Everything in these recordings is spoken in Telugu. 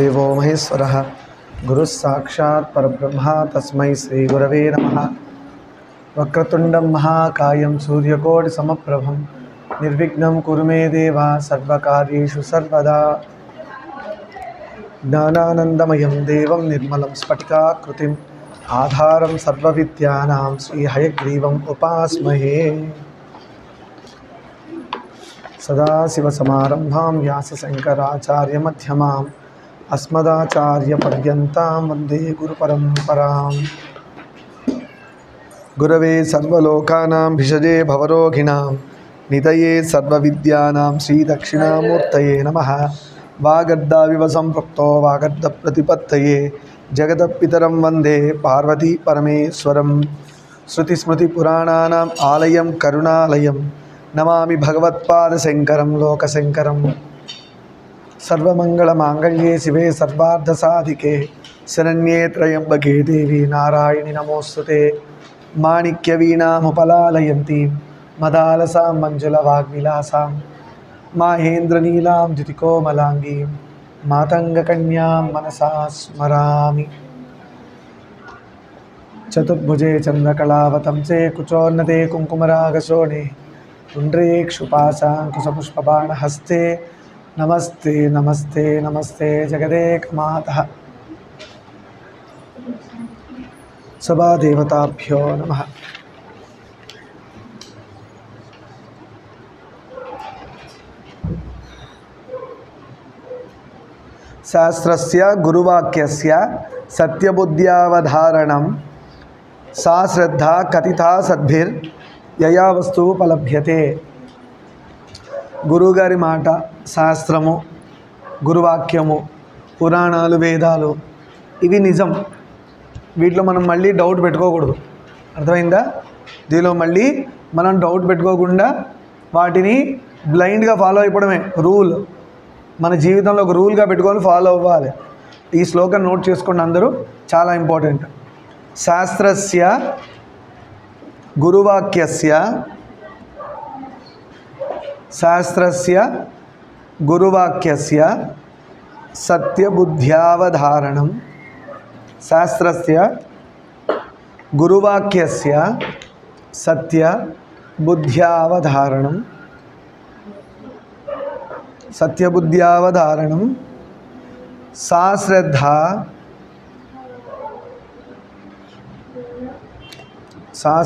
देवो महेश्वरः गुरुः साक्षात् परब्रह्म तस्मै श्रीगुरवे नमः। वक्रतुण्डं महाकायं सूर्यकोटिसमप्रभं निर्विघ्नं कुरु मे देव सर्वकार्येषु सर्वदा। ज्ञानानन्दमयं देवं निर्मलं स्फटिकाकृतिम् आधारं सर्वविद्यानां श्रीहयग्रीवम् उपास्महे। सदाशिवसमारम्भां व्यासशङ्कराचार्यमध्यमाम् अस्मदाचार्यपर्यन्तां वन्दे गुरुपरम्पराम्। गुरवे सर्वलोकानां भिषजे भवरोगिणां निधये सर्वविद्यानां श्रीदक्षिणामूर्तये नमः। वागर्धाविव सम्पृक्तो वागर्धप्रतिपत्तये जगतपितरं वन्दे पार्वती परमेश्वरं। श्रुतिस्मृतिपुराणानाम् आलयं करुणालयं नमामि भगवत्पादशङ्करं लोकशङ्करं। सर्वमङ्गलमाङ्गल्ये शिवे सर्वार्धसाधिके शरण्ये त्र्यम्बके देवी नारायणि नमोस्तुते। माणिक्यवीणामुपलालयन्तीं मदालसां मञ्जुलवाग्विलासां माहेन्द्रनीलां द्युतिकोमलाङ्गीं मातङ्गकन्यां मनसा स्मरामि। चतुर्भुजे चन्द्रकलावतंसे कुचोन्नते कुङ्कुमरागशोणे पुण्ड्रीक्षुपाशाङ्कुशपुष्पबाणहस्ते नमस्ते नमस्ते नमस्ते जगदेकमातः। सभादेवताभ्यो नमः। शास्त्रस्य गुरुवाक्यस्य सत्यबुद्ध्यावधारणं सा श्रद्धा कथिता सद्भिर्यया वस्तुपलभ्यते। గురువుగారి మాట, శాస్త్రము, గురువాక్యము, పురాణాలు, వేదాలు ఇవి నిజం. వీటిలో మనం మళ్ళీ డౌట్ పెట్టుకోకూడదు. అర్థమైందా? దీనిలో మళ్ళీ మనం డౌట్ పెట్టుకోకుండా వాటిని బ్లైండ్గా ఫాలో అయిపోవడమే రూల్. మన జీవితంలో ఒక రూల్గా పెట్టుకొని ఫాలో అవ్వాలి. ఈ శ్లోకం నోట్ చేసుకోండి అందరూ, చాలా ఇంపార్టెంట్. శాస్త్రస్య గురువాక్యస్య శాస్త్రస్య గురువాక్యస్య సత్యబుద్ధ్యావధారణం శాస్త్రస్య గురువాక్యస్య సత్యబుద్ధ్యావధారణం సత్యబుద్ధ్యావధారణం సా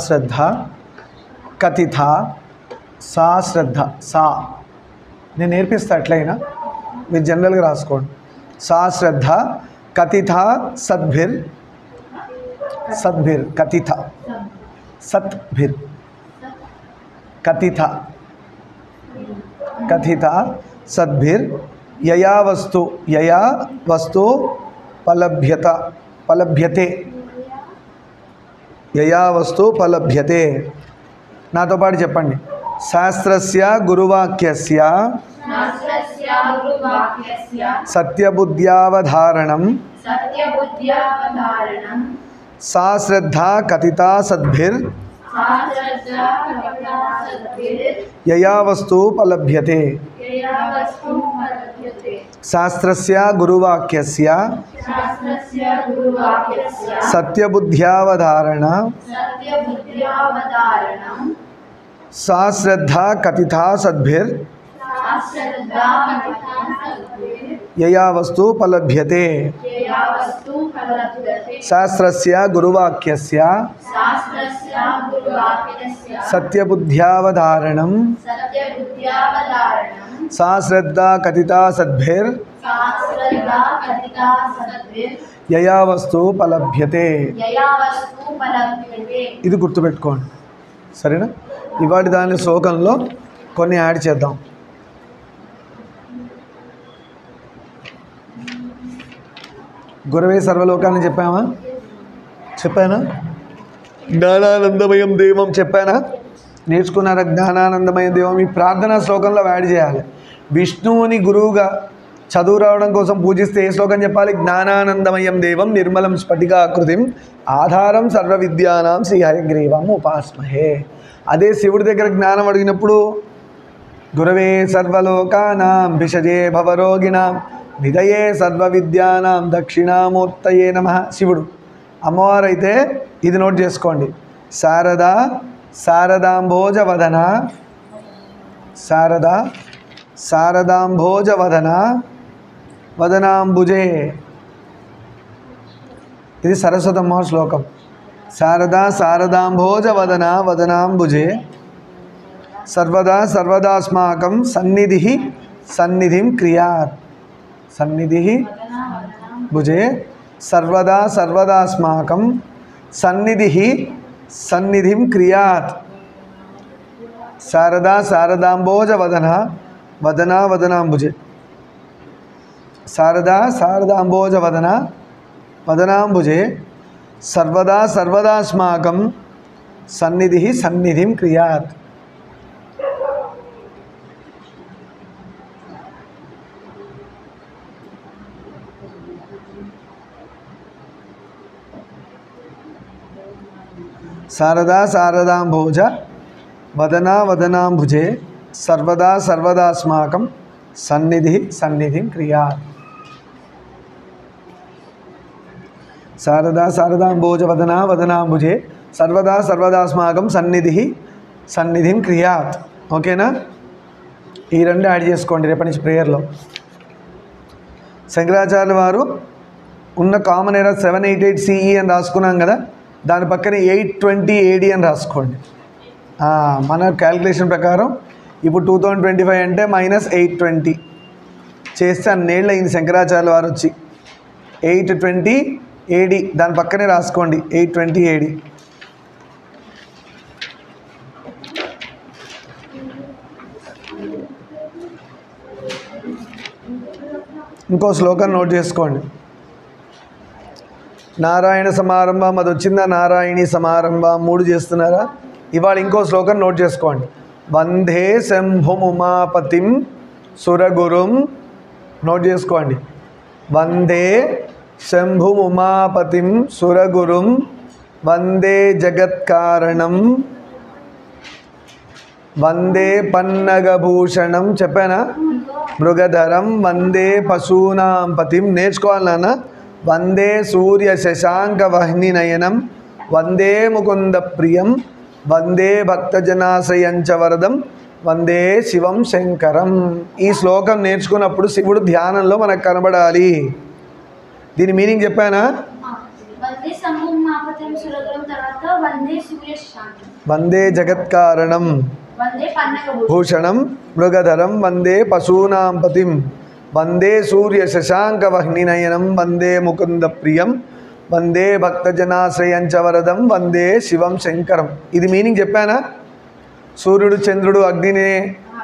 శ్రద్ధా కథిత సా శ్రద్ధ సా నేను నేర్పిస్తా ఎట్లయినా మీరు జనరల్గా రాసుకోండి. సా శ్రద్ధ కథిత సద్భిర్ సద్భిర్ కథిత సత్భిర్ కథిత కథిత సద్భిర్ యయా వస్తు పలభ్యతే యయా వస్తు పలభ్యతే. నాతో పాటు చెప్పండి. శాస్త్రస్య గురువాక్యస్య సత్యబుద్ధ్యావధారణం సా శ్రద్ధా కథితా సద్భిర్ యయా వస్తు పలభ్యతే. శాస్త్రస్య గురువాక్యస్య సత్యబుద్ధ్యావధారణ సా శ్రద్ధా కథితా సద్భిర్ యయా వస్తు పలభ్యతే. శాస్త్రస్య గురువాక్యస్య సత్యబుద్ధ్యావధారణం సా శ్రద్ధా కథితా సద్భిర్ యయా వస్తు పలభ్యతే. ఇది గుర్తుపెట్టుకోండి, సరేనా? ఇవాటి దాని శ్లోకంలో కొన్ని యాడ్ చేద్దాం. గురవే సర్వలోకాన్ని చెప్పానా? జ్ఞానానందమయం దేవం చెప్పానా? నేర్చుకున్నారా? జ్ఞానానందమయం దేవం ఈ ప్రార్థనా శ్లోకంలో యాడ్ చేయాలి. విష్ణువుని గురువుగా చదువు రావడం కోసం పూజిస్తే ఏ శ్లోకం చెప్పాలి? జ్ఞానానందమయం దేవం నిర్మలం స్ఫటికాకృతిం ఆధారం సర్వ విద్యానాం శ్రీ హయగ్రీవం ఉపాస్మహే. అదే శివుడి దగ్గర జ్ఞానం అడిగినప్పుడు గురవే సర్వలోకానాం భిషజే భవరోగిణాం నిధయే సర్వ విద్యానాం దక్షిణామూర్తయే నమః శివుడు. అమ్మవారైతే ఇది నోట్ చేసుకోండి, శారదా శారదాంభోజవదన, శారదా శారదాంభోజవదన వదనాంబుజే. ఇది సరస్వతమ్మ శ్లోకం. శారదా శారదాంభోజవదన వదనాంబుజే సర్వదా సర్వదాస్మాకం సన్నిధి సన్నిధిం క్రియాత్. సన్నిధి భుజే సర్వదా సర్వదాస్మాకం సన్నిధి సన్నిధిం క్రియాత్. శారదా శారదాంభోజవదన వదన వదనాంబుజే. శారదా శారదాంభోజవదన వదనాంబుజే సర్వదా సర్వదాస్మాకం సన్నిధి సన్నిధిం క్రియాత్. శారదా శారదాంభోజ వదన వదనాంబుజే సర్వదా సర్వదాస్మాకం సన్నిధి సన్నిధిం క్రియాత్. శారదా శారదాంభోజ వదన వదనాంబుజే సర్వదా సర్వదాస్మాకం సన్నిధి సన్నిధిం క్రియాత్. ఓకేనా? ఈ రెండు యాడ్ చేసుకోండి రేపటి నుంచి ప్రేయర్లో. శంకరాచార్యుల వారు ఉన్న కామన్ ఎరా 788 CE అని రాసుకున్నాం కదా, దాని పక్కన 820 AD అని రాసుకోండి. మన క్యాలిక్యులేషన్ ప్రకారం ఇప్పుడు 2025 అంటే -820 చేస్తే అన్నేళ్ళు అయింది శంకరాచార్యుల వారు వచ్చి. 820 AD దాని పక్కనే రాసుకోండి, 820 AD. ఇంకో శ్లోకం నోట్ చేసుకోండి. నారాయణ సమారంభం అది వచ్చిందా, నారాయణి సమారంభం 3 చేస్తున్నారా? ఇవాళ ఇంకో శ్లోకం నోట్ చేసుకోండి. వందే శంభుముమాపతిం సురగురుం. నోట్ చేసుకోండి. వందే శంభుముమాపతిం సురగురుం వందే జగత్కారణం వందే పన్నగభూషణం. చెప్పానా? మృగధరం వందే పశూనాం పతిం. నేర్చుకోవాలి నాన్న. వందే సూర్య శశాంక వహ్ని నయనం వందే ముకుంద ప్రియం వందే భక్తజనాశ్రయంచ వరదం వందే శివం శంకరం. ఈ శ్లోకం నేర్చుకున్నప్పుడు శివుడు ధ్యానంలో మనకు కనబడాలి. దీని మీనింగ్ చెప్పానా? వందే జగత్కారణం భూషణం మృగధరం వందే పశూనాం పతిం వందే సూర్య శశాంక వహ్ని నయనం వందే ముకుంద ప్రియం వందే భక్తజనాశ్రయంచ వరదం వందే శివం శంకరం. ఇది మీనింగ్ చెప్పానా? సూర్యుడు చంద్రుడు అగ్నిని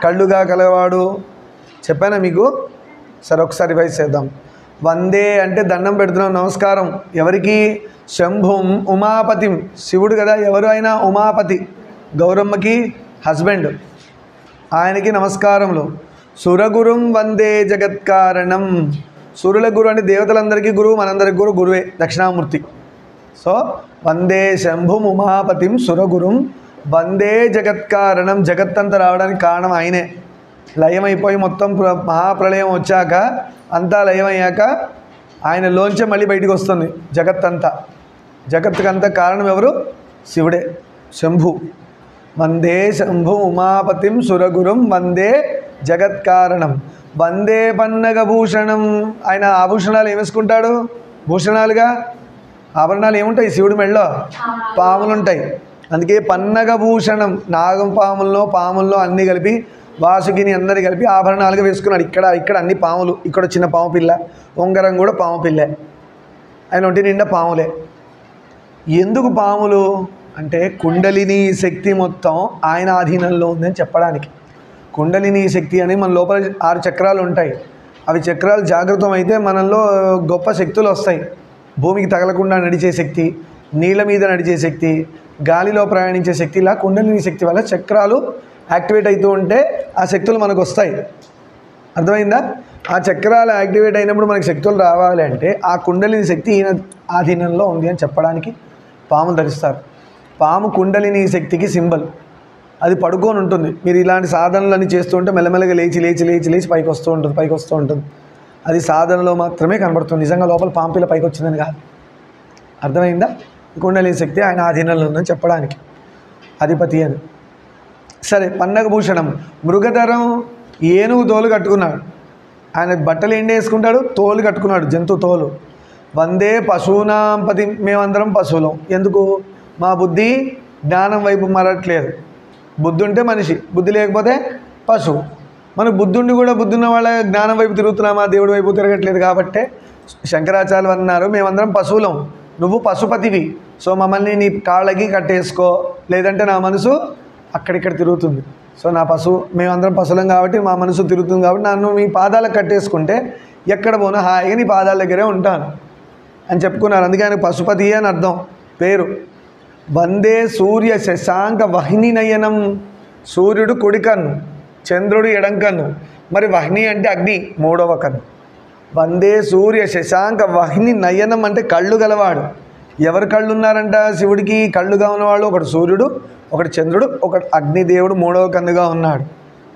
కళ్ళుగా కలవాడు చెప్పానా మీకు? సరే ఒకసారి రివైజ్ చేద్దాం. వందే అంటే దండం పెడుతున్నాం, నమస్కారం. ఎవరికి? శంభుం ఉమాపతిం. శివుడు కదా, ఎవరు అయినా ఉమాపతి గౌరమ్మకి హస్బెండ్, ఆయనకి నమస్కారములు. సురగురుం వందే జగత్కారణం. సురుల గురు అంటే దేవతలందరికీ గురువు, మనందరికి గురు గురువే దక్షిణామూర్తి. సో వందే శంభుం ఉమాపతిం సురగురుం వందే జగత్కారణం. జగత్తంతా రావడానికి కారణం ఆయనే. లయమైపోయి మొత్తం మహాప్రళయం వచ్చాక అంతా లయమయ్యాక ఆయనలోంచే మళ్ళీ బయటికి వస్తుంది జగత్తంతా. జగత్తుకంతా కారణం ఎవరు? శివుడే. శంభు. వందే శంభు ఉమాపతిం సురగురుం వందే జగత్కారణం వందే పన్నగభూషణం. ఆయన ఆభూషణాలు ఏమేసుకుంటాడు? భూషణాలుగా ఆభరణాలు ఏముంటాయి? శివుడి మెడలో పాములు ఉంటాయి. అందుకే పన్నగభూషణం. నాగం పాముల్లో అన్నీ కలిపి వాసుకిని అందరి కలిపి ఆభరణాలుగా వేసుకున్నాడు. ఇక్కడ అన్ని పాములు, ఇక్కడ చిన్న పాము పిల్ల, ఉంగరం కూడా పాము పిల్లే. ఆయన ఒంటి నిండా పాములే. ఎందుకు పాములు అంటే కుండలిని శక్తి మొత్తం ఆయన ఆధీనంలో ఉందని చెప్పడానికి. కుండలిని శక్తి అని మన లోపల 6 చక్రాలు ఉంటాయి. అవి చక్రాలు జాగృతం అయితే మనలో గొప్ప శక్తులు వస్తాయి. భూమికి తగలకుండా నడిచే శక్తి, నీళ్ళ మీద నడిచే శక్తి, గాలిలో ప్రయాణించే శక్తి. ఇలా కుండలిని శక్తి వల్ల చక్రాలు యాక్టివేట్ అవుతూ ఉంటే ఆ శక్తులు మనకు వస్తాయి. అర్థమైందా? ఆ చక్రాలు యాక్టివేట్ అయినప్పుడు మనకి శక్తులు రావాలి అంటే ఆ కుండలిని శక్తి ఈయన ఆధీనంలో ఉంది అని చెప్పడానికి పాము ధరిస్తారు. పాము కుండలిని శక్తికి సింబల్. అది పడుకొని ఉంటుంది. మీరు ఇలాంటి సాధనలన్నీ చేస్తూ ఉంటే మెల్లమెల్లగా లేచి పైకి వస్తూ ఉంటుంది. అది సాధనలో మాత్రమే కనబడుతుంది. నిజంగా లోపల పాంపిల పైకి వచ్చిందని కాదు. అర్థమైందా? కుండలిని శక్తి ఆయన ఆధీనంలో ఉందని చెప్పడానికి అధిపతి అని. సరే, పన్నగ భూషణం మృగధరం, ఏనుగు తోలు కట్టుకున్నాడు. ఆయన బట్టలు ఏంటి వేసుకుంటాడు? తోలు కట్టుకున్నాడు, జంతు తోలు. వందే పశూనాం పతి, మేమందరం పశువులం. ఎందుకు? మా బుద్ధి జ్ఞానం వైపు మరట్లేదు. బుద్ధి ఉంటే మనిషి, బుద్ధి లేకపోతే పశువు. మనకు బుద్ధి ఉండి కూడా బుద్ధి ఉన్న వాళ్ళ జ్ఞానం వైపు తిరుగుతున్నామా? దేవుడి వైపు తిరగట్లేదు. కాబట్టే శంకరాచార్యులు అన్నారు, మేమందరం పశువులం, నువ్వు పశుపతివి. సో మమ్మల్ని నీ కాళ్ళకి కట్టేసుకో, లేదంటే నా మనసు అక్కడిక్కడ తిరుగుతుంది. సో నా మేమందరం పశువులం కాబట్టి మా మనసు తిరుగుతుంది కాబట్టి నన్ను మీ పాదాలకు కట్టేసుకుంటే ఎక్కడ పోనా హాయిగా నీ పాదాల దగ్గరే ఉంటాను అని చెప్పుకున్నారు. అందుకే ఆయన పశుపతి అని అర్థం పేరు. వందే సూర్య శశాంక వహ్ని నయనం, సూర్యుడు కుడి కన్ను, చంద్రుడు ఎడం కన్ను. మరి వహ్ని అంటే అగ్ని, మూడవ కన్ను. వందే సూర్య శశాంక వహ్ని నయనం అంటే కళ్ళు గలవాడు. ఎవరు కళ్ళు ఉన్నారంట శివుడికి? కళ్ళుగా ఉన్నవాళ్ళు ఒకటి సూర్యుడు, ఒకటి చంద్రుడు, ఒకటి అగ్నిదేవుడు మూడవ కన్నుగా ఉన్నాడు.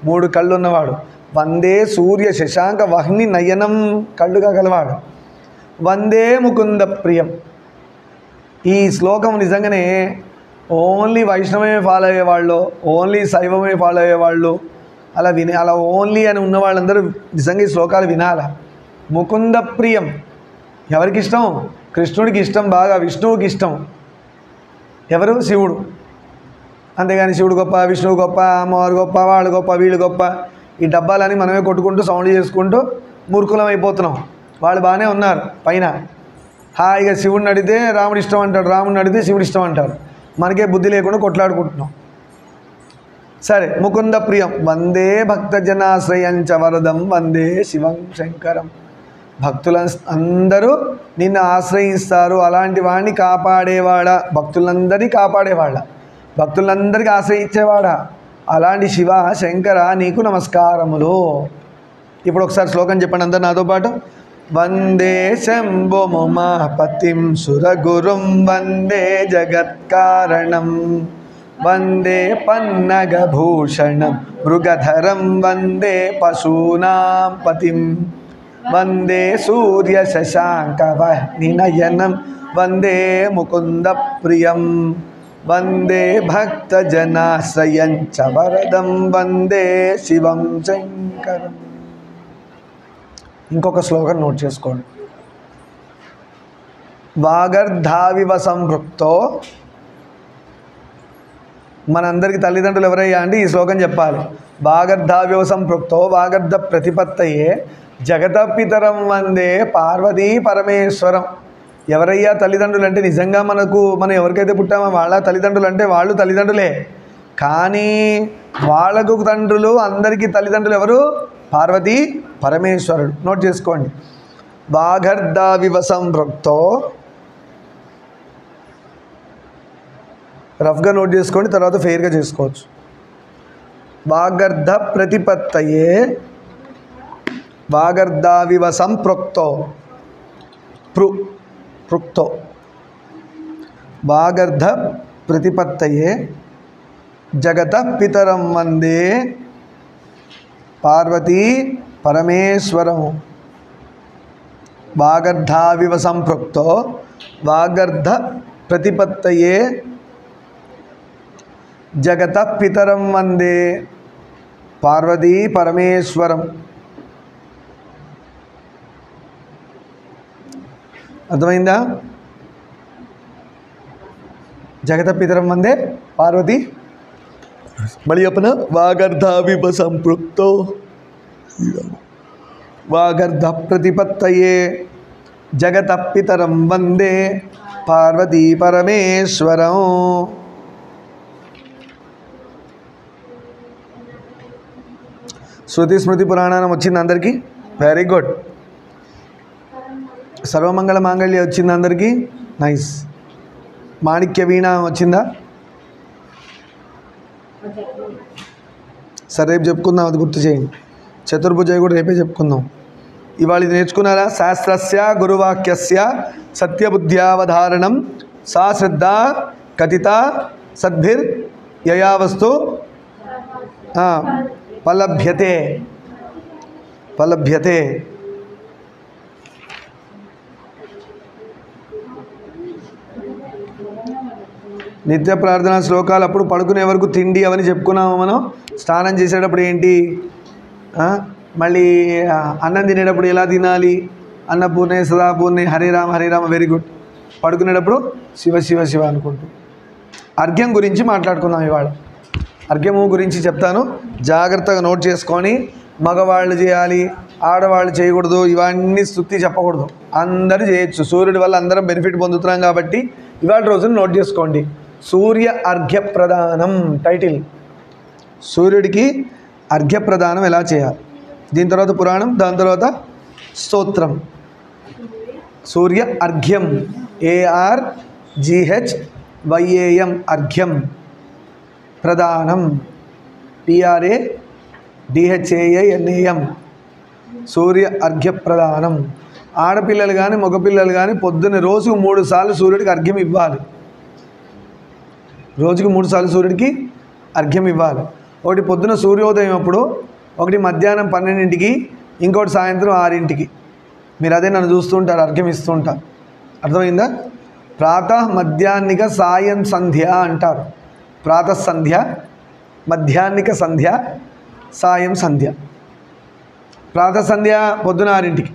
3 కళ్ళు ఉన్నవాడు. వందే సూర్య శశాంక వహ్ని నయనం, కళ్ళుగా గలవాడు. వందే ముకుంద ప్రియం. ఈ శ్లోకం నిజంగానే ఓన్లీ వైష్ణవమే ఫాలో అయ్యేవాళ్ళు, ఓన్లీ శైవమే ఫాలో అయ్యేవాళ్ళు, అలా ఓన్లీ అని ఉన్న వాళ్ళందరూ నిజంగా ఈ శ్లోకాలు వినాలా. ముకుంద ప్రియం ఎవరికి ఇష్టం? కృష్ణుడికి ఇష్టం, బాగా విష్ణువుకి ఇష్టం. ఎవరు? శివుడు. అంతేగాని శివుడు గొప్ప, విష్ణువు గొప్ప, అమ్మవారు గొప్ప, వాళ్ళు గొప్ప, వీళ్ళు గొప్ప, ఈ డబ్బాలని మనమే కొట్టుకుంటూ సౌండ్ చేసుకుంటూ మూర్ఖులం అయిపోతున్నాం. వాళ్ళు బాగానే ఉన్నారు పైన హాయిగా. శివుడిని అడిగితే రాముడు ఇష్టం అంటాడు, రాముడిని అడిగితే శివుడు ఇష్టం అంటాడు. మనకే బుద్ధి లేకుండా కొట్లాడుకుంటున్నాం. సరే, ముకుంద ప్రియం. వందే భక్తజనాశ్రయంచ వరదం, వందే శివం శంకరం. భక్తుల అందరూ నిన్ను ఆశ్రయిస్తారు, అలాంటి వాడిని కాపాడేవాడా, భక్తులందరినీ కాపాడేవాడా, భక్తులందరికీ ఆశ్రయించేవాడా, అలాంటి శివ శంకర నీకు నమస్కారములు. ఇప్పుడు ఒకసారి శ్లోకం చెప్పండి అందరు నాతో పాటు. వందే శంభుముమాపతిం సురగురుం, వందే జగత్కారణం, వందే పన్నగభూషణం మృగధరం, వందే పశూనాం పతిం, వందే సూర్య శశాంక వహ్ని నయనం, వందే ముకుంద ప్రియం, వందే భక్తజనాశ్రయంచ వరదం, వందే శివం శంకరం. ఇంకొక శ్లోకం నోట్ చేసుకోండి. వాగర్ధావివ సంపృక్తో, మనందరికీ తల్లిదండ్రులు ఎవరయ్యా అంటే ఈ శ్లోకం చెప్పాలి. వాగర్ధావివ సంపృక్తో వాగర్ధ ప్రతిపత్తయే జగతపితరం వందే పార్వతీ పరమేశ్వరం. ఎవరయ్యా తల్లిదండ్రులు అంటే నిజంగా మనం ఎవరికైతే పుట్టామో వాళ్ళ తల్లిదండ్రులు అంటే వాళ్ళు తల్లిదండ్రులే. కానీ వాళ్ళకు తండ్రులు, అందరికీ తల్లిదండ్రులు ఎవరు? పార్వతీ పరమేశ్వరుడు. నోట్ చేసుకోండి. వాగర్ధావివ సంపృక్తో, రఫ్గా నోట్ చేసుకోండి, తర్వాత ఫెయిర్గా చేసుకోవచ్చు. వాగర్ధ ప్రతిపత్తయే వాగర్ధావివ సంపృక్తో, పృక్తో వాగర్ధ ప్రతిపత్తయే జగత పితరం వందే పార్వతీ పరమేశ్వరం. వాగర్ధావివ సంపృక్తో వాగర్ధ ప్రతిపత్తయే జగత పితరం వందే పార్వతీ పరమేశ్వరం. అర్థమైందా? జగత పితరం వందే పార్వతీ. మళ్ళీ చెప్పన. వాగర్ధావివ సంపృక్తో వాగర్ధ ప్రతిపత్తయే జగత పితరం వందే పార్వతీ పరమేశ్వరం. శృతి స్మృతి పురాణం వచ్చింది అందరికీ? Very good. సర్వమంగళ మాంగళ్య వచ్చింది అందరికీ? నైస్. మాణిక్య వీణ వచ్చిందా? సరే, రేపు చెప్పుకుందాం, అది గుర్తు చేయండి. చతుర్భుజ కూడా రేపే చెప్పుకుందాం. ఇవాళ ఇది నేర్చుకున్నారా? శాస్త్రస్య గురువాక్యస్య సత్యబుద్ధ్యావధారణం సా శ్రద్ధ కథిత సద్భిర్ యయావస్తు పలభ్యతే. నిత్య ప్రార్థన శ్లోకాలు అప్పుడు పడుకునే వరకు తిండి అవన్నీ చెప్పుకున్నాము మనం. స్నానం చేసేటప్పుడు ఏంటి, మళ్ళీ అన్నం తినేటప్పుడు ఎలా తినాలి, అన్నపూర్ణే సదాపూర్ణే హరే రామ హరే రామ, వెరీ గుడ్. పడుకునేటప్పుడు శివ శివ శివ అనుకుంటూ. అర్ఘ్యం గురించి మాట్లాడుకుందాం ఇవాళ. అర్ఘ్యము గురించి చెప్తాను, జాగ్రత్తగా నోట్ చేసుకొని. మగవాళ్ళు చేయాలి, ఆడవాళ్ళు చేయకూడదు, ఇవన్నీ స్తుతి చెప్పకూడదు. అందరూ చేయొచ్చు. సూర్యుడి వల్ల అందరం బెనిఫిట్ పొందుతున్నాం కాబట్టి ఇవాళ రోజున నోట్ చేసుకోండి. సూర్య అర్ఘ్య ప్రదానం టైటిల్. సూర్యుడికి అర్ఘ్య ప్రదానం ఎలా చేయాలి, దీని తర్వాత పురాణం, దాని తర్వాత స్తోత్రం. సూర్య అర్ఘ్యం, ARGHYAM, అర్ఘ్యం. ప్రదానం, PRADHAANAM, సూర్య అర్ఘ్య ప్రదానం. ఆడపిల్లలు కానీ మగపిల్లలు కానీ పొద్దున్న రోజుకు 3 సార్లు సూర్యుడికి అర్ఘ్యం ఇవ్వాలి. రోజుకు 3 సార్లు సూర్యుడికి అర్ఘ్యం ఇవ్వాలి. ఒకటి పొద్దున సూర్యోదయం అప్పుడు, ఒకటి మధ్యాహ్నం 12ంటికి, ఇంకోటి సాయంత్రం 6ంటికి. మీరు అదే నన్ను చూస్తుంటారు, అర్ఘ్యం ఇస్తుంటారు. అర్థమైందా? ప్రాతః మధ్యాహ్నిక సాయం సంధ్య అంటారు. ప్రాతః సంధ్య, మధ్యాహ్నిక సంధ్య, సాయం సంధ్య. ప్రాతః సంధ్య పొద్దున 6ంటికి,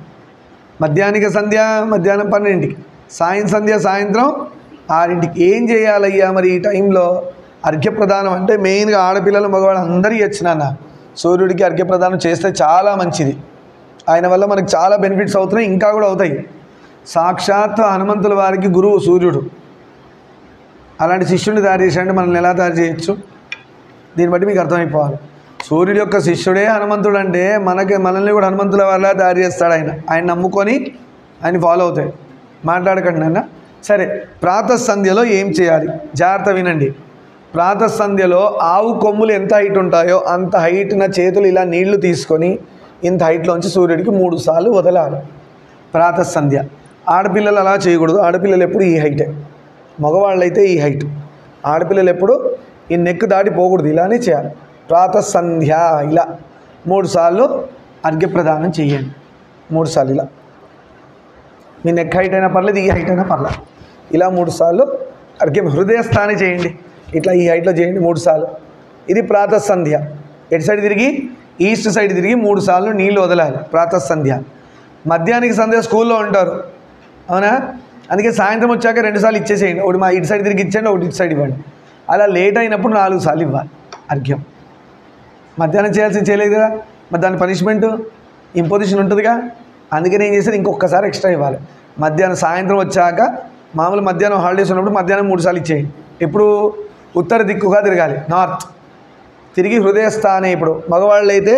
మధ్యాహ్నిక సంధ్య మధ్యాహ్నం 12ంటికి, సాయం సంధ్య సాయంత్రం 6ంటికి. ఏం చేయాలయ్యా మరి ఈ టైంలో? అర్ఘ్యప్రదానం అంటే మెయిన్గా ఆడపిల్లలు మగవాళ్ళు అందరూ ఇచ్చినాన్న. సూర్యుడికి అర్ఘ్యప్రదానం చేస్తే చాలా మంచిది. ఆయన వల్ల మనకు చాలా బెనిఫిట్స్ అవుతున్నాయి, ఇంకా కూడా అవుతాయి. సాక్షాత్ హనుమంతుల వారికి గురువు సూర్యుడు. అలాంటి శిష్యుడిని తయారు చేశాడంటే మనల్ని ఎలా తయారు చేయొచ్చు, దీన్ని బట్టి మీకు అర్థమైపోవాలి. సూర్యుడి యొక్క శిష్యుడే హనుమంతుడు అంటే మనల్ని కూడా హనుమంతుల వల్ల తయారు చేస్తాడు ఆయన. ఆయన నమ్ముకొని ఆయన ఫాలో అవుతాయి. మాట్లాడకండి నాన్న. సరే, ప్రాతః సంధ్యలో ఏం చేయాలి జాగ్రత్త వినండి. ప్రాతః సంధ్యలో ఆవు కొమ్ములు ఎంత హైట్ ఉంటాయో అంత హైట్న చేతులు ఇలా నీళ్లు తీసుకొని ఇంత హైట్లోంచి సూర్యుడికి 3 సార్లు వదలాలి. ప్రాతః సంధ్య. ఆడపిల్లలు అలా చేయకూడదు. ఆడపిల్లలు ఎప్పుడు ఈ హైటే, మగవాళ్ళు అయితే ఈ హైట్. ఆడపిల్లలు ఎప్పుడు ఈ నెక్ దాటి పోకూడదు, ఇలానే చేయాలి. ప్రాతః సంధ్య ఇలా 3 సార్లు అర్ఘ్యప్రదానం చేయండి. 3 సార్లు ఇలా. మీ నెక్ హైట్ అయినా పర్లేదు, ఈ హైట్ అయినా పర్లేదు. ఇలా 3 సార్లు అర్ఘ్యం హృదయస్థానే చేయండి. ఇట్లా ఈ హైట్లో చేయండి 3 సార్లు. ఇది ప్రాతః సంధ్య. ఎటు సైడ్ తిరిగి, ఈస్ట్ సైడ్ తిరిగి 3 సార్లు నీళ్ళు వదలాలి. ప్రాతః సంధ్య. మధ్యాహ్నానికి సంధ్య స్కూల్లో ఉంటారు, అవునా? అందుకే సాయంత్రం వచ్చాక 2 సార్లు ఇచ్చేసేయండి. ఒకటి మా ఇటు సైడ్ తిరిగి ఇచ్చేయండి, ఒకటి ఇటు సైడ్ ఇవ్వండి. అలా లేట్ అయినప్పుడు 4 సార్లు ఇవ్వాలి అర్ఘ్యం. మధ్యాహ్నం చేయాల్సింది చేయలేదు కదా, మరి దాని పనిష్మెంట్ ఇంపోజిషన్ ఉంటుందిగా. అందుకని ఏం చేసేది, ఇంకొకసారి ఎక్స్ట్రా ఇవ్వాలి. మధ్యాహ్నం సాయంత్రం వచ్చాక మామూలు మధ్యాహ్నం హాలిడేస్ ఉన్నప్పుడు మధ్యాహ్నం 3 సార్లు ఇచ్చేయండి. ఇప్పుడు ఉత్తర దిక్కుగా తిరగాలి, నార్త్. తిరిగి హృదయస్థానే. ఇప్పుడు మగవాళ్ళు అయితే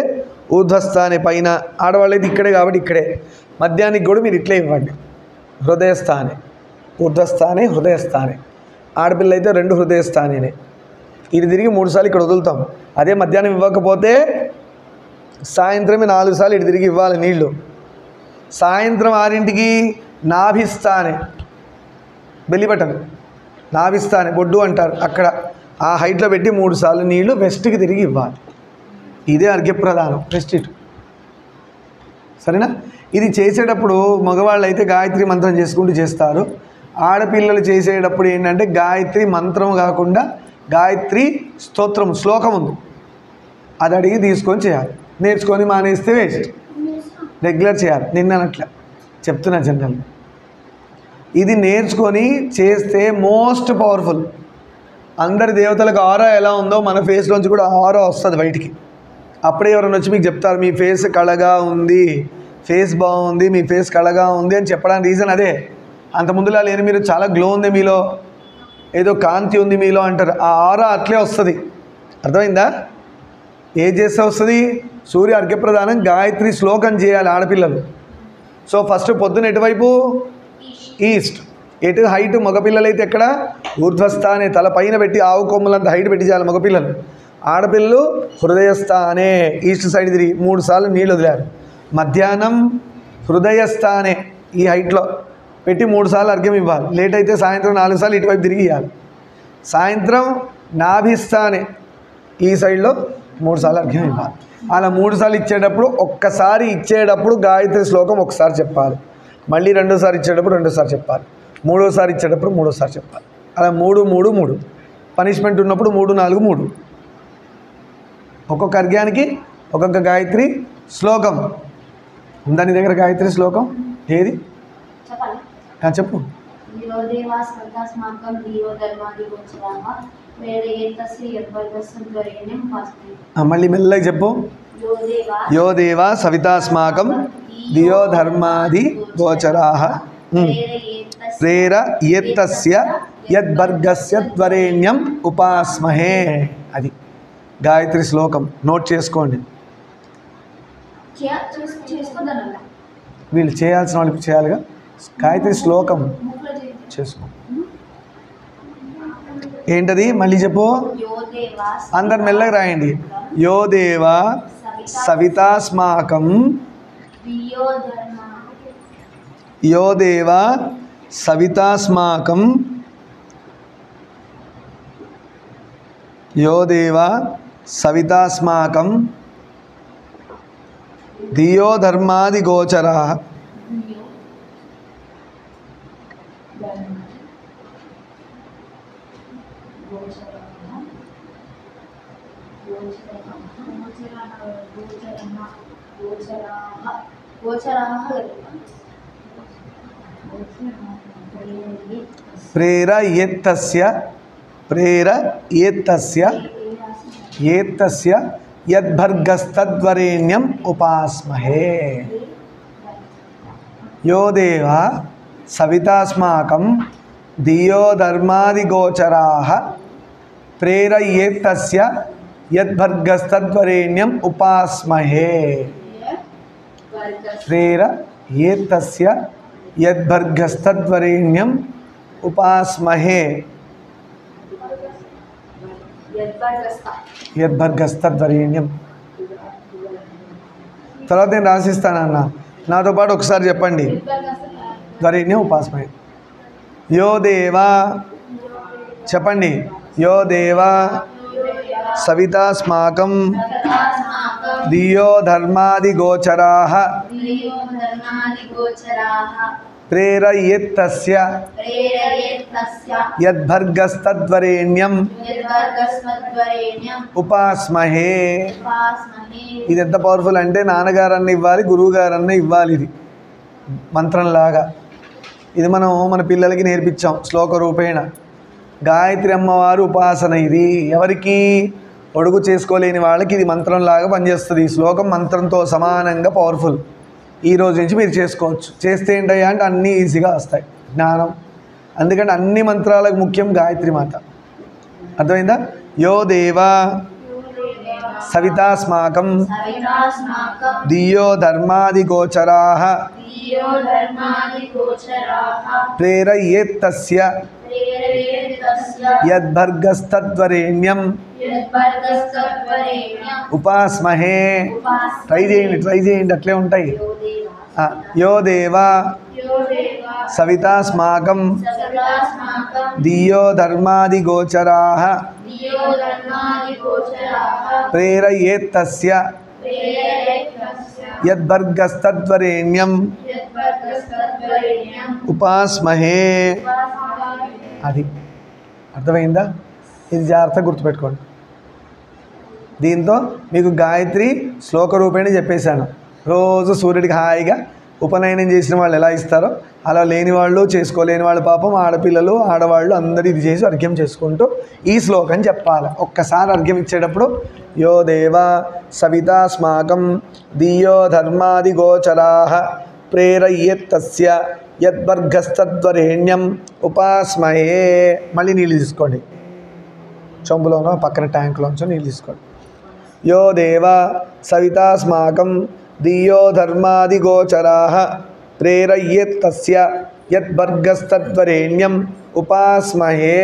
ఊర్ధ్వస్థానే పైన, ఆడవాళ్ళు అయితే ఇక్కడే కాబట్టి ఇక్కడే. మధ్యాహ్నానికి కూడా మీరు ఇట్లే ఇవ్వండి, హృదయస్థానే. ఊర్ధ్వస్థానే హృదయస్థానే. ఆడపిల్ల అయితే 2 హృదయస్థానేనే. ఇది తిరిగి 3 సార్లు ఇక్కడ వదులుతాం. అదే మధ్యాహ్నం ఇవ్వకపోతే సాయంత్రమే 4 సార్లు ఇటు తిరిగి ఇవ్వాలి నీళ్ళు. సాయంత్రం 6ంటికి నాభిస్థానే, బెల్లి బటన్, నాభిస్థానే బొడ్డు అంటారు, అక్కడ ఆ హైట్లో పెట్టి 3 సార్లు నీళ్లు వెస్ట్కి తిరిగి ఇవ్వాలి. ఇదే అర్ఘ్యప్రదానం, వెస్ట్ ఇటు. సరేనా? ఇది చేసేటప్పుడు మగవాళ్ళు అయితే గాయత్రి మంత్రం చేసుకుంటూ చేస్తారు. ఆడపిల్లలు చేసేటప్పుడు ఏంటంటే గాయత్రి మంత్రం కాకుండా గాయత్రి స్తోత్రం శ్లోకం ఉంది, అది అడిగి తీసుకొని చేయాలి. నేర్చుకొని మానేస్తే వేస్ట్. రెగ్యులర్ చేయాలి. నిన్ననట్లా చెప్తున్నా జనరల్. ఇది నేర్చుకొని చేస్తే మోస్ట్ పవర్ఫుల్. అందరి దేవతలకు ఆరా ఎలా ఉందో మన ఫేస్లోంచి కూడా ఆరా వస్తుంది బయటికి. అప్పుడే ఎవరైనా వచ్చి మీకు చెప్తారు మీ ఫేస్ కళగా ఉంది, ఫేస్ బాగుంది, మీ ఫేస్ కళగా ఉంది అని చెప్పడానికి రీజన్ అదే. అంత ముందులా లేని మీరు చాలా గ్లో ఉంది మీలో, ఏదో కాంతి ఉంది మీలో అంటారు. ఆ ఆరా అట్లే వస్తుంది. అర్థమైందా? ఏం చేస్తే వస్తుంది? సూర్య అర్ఘ్యప్రదానం గాయత్రి శ్లోకం చేయాలి ఆడపిల్లలు. సో ఫస్ట్ పొద్దున ఎటువైపు? ఈస్ట్. ఎటు హైట్ మగపిల్లలైతే ఎక్కడ? ఊర్ధ్వస్థానే, తల పైన పెట్టి ఆవు కొమ్ములంత హైట్ పెట్టి చేయాలి మగపిల్లలు. ఆడపిల్లలు హృదయస్థానే, ఈస్ట్ సైడ్ తిరిగి 3 సార్లు నీళ్ళు వదిలారు. మధ్యాహ్నం హృదయస్థానే ఈ హైట్లో పెట్టి 3 సార్లు అర్ఘ్యం ఇవ్వాలి. లేట్ అయితే సాయంత్రం 4 సార్లు ఇటువైపు తిరిగి ఇవ్వాలి. సాయంత్రం నాభిస్థానే ఈ సైడ్లో 3 సార్లు అర్ఘ్యం ఇవ్వాలి. అలా 3 సార్లు ఇచ్చేటప్పుడు ఒక్కసారి ఇచ్చేటప్పుడు గాయత్రి శ్లోకం ఒకసారి చెప్పాలి, మళ్ళీ 2 సార్లు ఇచ్చేటప్పుడు 2 సార్లు చెప్పాలి. మూడోసారి ఇచ్చేటప్పుడు మూడోసారి చెప్పాలి. అలా 3 3 3 పనిష్మెంట్ ఉన్నప్పుడు 3 4 3 ఒక్కొక్క అర్ఘ్యానికి ఒక్కొక్క గాయత్రి శ్లోకం ఉందా నీ దగ్గర? గాయత్రి శ్లోకం ఏది చెప్పు. మళ్ళీ మెల్లగా చెప్పు. యో దేవా సవితాస్మాకం ధియో ధర్మాది గోచరాః ప్రేర యత్తస్య యద్భర్గస్య త్వరేణ్యం ఉపాస్మహే. అది గాయత్రి శ్లోకం నోట్ చేసుకోండి. వీళ్ళు చేయాల్సిన వాళ్ళు చేయాలిగా. గాయత్రి శ్లోకం చేసుకో. ఏంటది మళ్ళీ చెప్పు. అందరు మెల్లగా రాయండి. యో దేవా సవితాస్మాకం యో దేవా సవితాస్మాకం యో దేవా సవితాస్మాకం ధియో ధర్మాది గోచరాః ప్రేర యత్తస్య యద్భర్గస్తద్వరేణ్యం ఉపాస్మహే. యో దేవా సవితాస్మాకం ధియో ధర్మాది గోచరాః ప్రేర యత్తస్య యద్భర్గస్తద్వరేణ్యం ఉపాస్మహే. ప్రేర యత్తస్య యద్భర్గస్తద్వరేణ్యం ఉపాస్మహే. యద్భర్గస్తద్వరేణ్యం తర్వాత నేను రాసిస్తానన్న. నాతో పాటు ఒకసారి చెప్పండి. త్వరేణ్యం ఉపాస్మహే. యో దేవా చెప్పండి. యో దేవా సవితాస్మాకం ధియో ధర్మాది గోచరాః ప్రేర యత్తస్య యద్భర్గస్తద్వరేణ్యం ఉపాస్మహే. ఇది ఎంత పవర్ఫుల్ అంటే నాన్నగారన్న ఇవ్వాలి, గురువుగారన్న ఇవ్వాలి. ఇది మంత్రంలాగా. ఇది మనం మన పిల్లలకి నేర్పించాం శ్లోక రూపేణ. గాయత్రి అమ్మవారు ఉపాసన. ఇది ఎవరికి? ఒడుగు చేసుకోలేని వాళ్ళకి ఇది మంత్రంలాగా పనిచేస్తుంది. ఈ శ్లోకం మంత్రంతో సమానంగా పవర్ఫుల్. ఈ రోజు నుంచి మీరు చేసుకోవచ్చు. చేస్తే ఏంటయ్యా అంటే అన్నీ ఈజీగా వస్తాయి. జ్ఞానం. అందుకంటే అన్ని మంత్రాలకు ముఖ్యం గాయత్రి మాత. అర్థమైందా? యో దేవా సవితాస్మాకం ధియో ధర్మాది గోచరాః ప్రేర యత్తస్య యద్భర్గస్తద్వరేణ్యం ఉపాస్మహే. ట్రై చేయండి అట్లే ఉంటాయి. యో దేవా సవితాస్మాకం ధియో ధర్మాది గోచరాః ప్రేర యత్తస్య యద్భర్గస్తద్వరేణ్యం ఉపాస్మహే. అది అర్థమైందా? ఇది జాగ్రత్తగా గుర్తుపెట్టుకోండి. దీంతో మీకు గాయత్రి శ్లోక రూపేణ చెప్పేశాను. రోజు సూర్యుడికి హాయిగా ఉపనయనం చేసిన వాళ్ళు ఎలా ఇస్తారో అలా లేని వాళ్ళు, చేసుకోలేని వాళ్ళు, పాపం ఆడపిల్లలు ఆడవాళ్ళు అందరూ ఇది చేసి అర్ఘ్యం చేసుకుంటూ ఈ శ్లోకం చెప్పాలి. ఒక్కసారి అర్ఘ్యం ఇచ్చేటప్పుడు యో దేవా సవితాస్మాకం ధియో ధర్మాది గోచరాః ప్రేర యత్తస్య యద్భర్గస్తద్వరేణ్యం ఉపాస్మహే. మళ్ళీ నీళ్ళు తీసుకోండి. చెంబులోనో పక్కన ట్యాంకులోంచో నీళ్ళు తీసుకోండి. యో దేవా సవితాస్మాకం ధియో ధర్మాది గోచరాః ప్రేర యత్తస్య యద్భర్గస్తద్వరేణ్యం ఉపాస్మహే.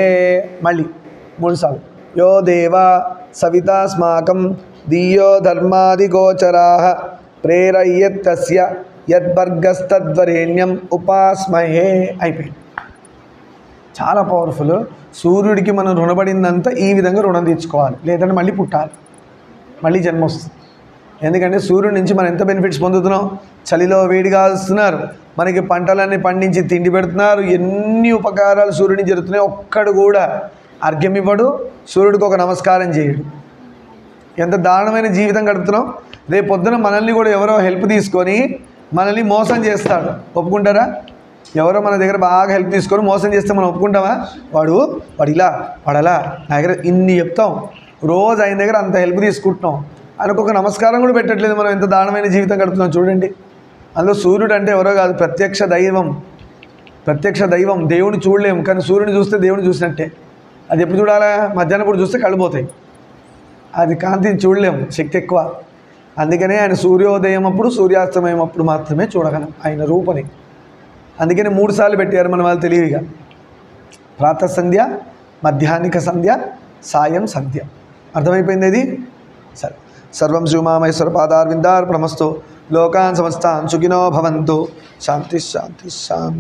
మళ్ళీ 3 సార్లు. యో దేవా సవితాస్మాకం ధియో ధర్మాది గోచరాః ప్రేర యత్తస్య యద్భర్గస్తద్వరేణ్యం ఉపాస్మహే. అయిపోయింది. చాలా పవర్ఫుల్. సూర్యుడికి మనం రుణపడిందంతా ఈ విధంగా రుణం తీర్చుకోవాలి. లేదంటే మళ్ళీ పుట్టాలి, మళ్ళీ జన్మ వస్తుంది. ఎందుకంటే సూర్యుడి నుంచి మనం ఎంత బెనిఫిట్స్ పొందుతున్నాం? చలిలో వేడిగా వస్తున్నారు, మనకి పంటలన్నీ పండించి తిండి పెడుతున్నారు, ఎన్ని ఉపకారాలు సూర్యుని జరుగుతున్నాయి. ఒక్కడు కూడా అర్ఘ్యం ఇవ్వడు, సూర్యుడికి ఒక నమస్కారం చేయడు. ఎంత దారుణమైన జీవితం గడుపుతున్నాం. రేపు పొద్దున మనల్ని కూడా ఎవరో హెల్ప్ తీసుకొని మనల్ని మోసం చేస్తాడు, ఒప్పుకుంటారా? ఎవరో మన దగ్గర బాగా హెల్ప్ తీసుకొని మోసం చేస్తే మనం ఒప్పుకుంటామా? వాడు ఇలా వాడలా నా దగ్గర ఇన్ని చెప్తాం, రోజు ఆయన దగ్గర అంత హెల్ప్ తీసుకుంటున్నాం, ఆయనకు ఒక నమస్కారం కూడా పెట్టట్లేదు. మనం ఎంత దారుణమైన జీవితం గడుపుతున్నాం చూడండి. అందులో సూర్యుడు అంటే ఎవరో కాదు, ప్రత్యక్ష దైవం. ప్రత్యక్ష దైవం. దేవుడిని చూడలేము, కానీ సూర్యుని చూస్తే దేవుడిని చూసినట్టే. అది ఎప్పుడు చూడాలా? మధ్యాహ్నం పూట చూస్తే కళ్ళు పోతాయి, అది కాంతిని చూడలేము, శక్తి ఎక్కువ. అందుకనే ఆయన సూర్యోదయం అప్పుడు సూర్యాస్తమయం అప్పుడు మాత్రమే చూడగలం ఆయన రూపని. అందుకని 3 సార్లు పెట్టారు మన వాళ్ళు తెలివిగా. ప్రాతః సంధ్య, మధ్యాహ్నిక సంధ్య, సాయం సంధ్య. అర్థమైపోయింది ఇది? సరే. సర్వం శ్రీమామేశ్వర పాదార్విందార్పణమస్తు. లోకాన్ సమస్తాన్ సుఖినో భవంతు. శాంతి శాంతి శాంతి.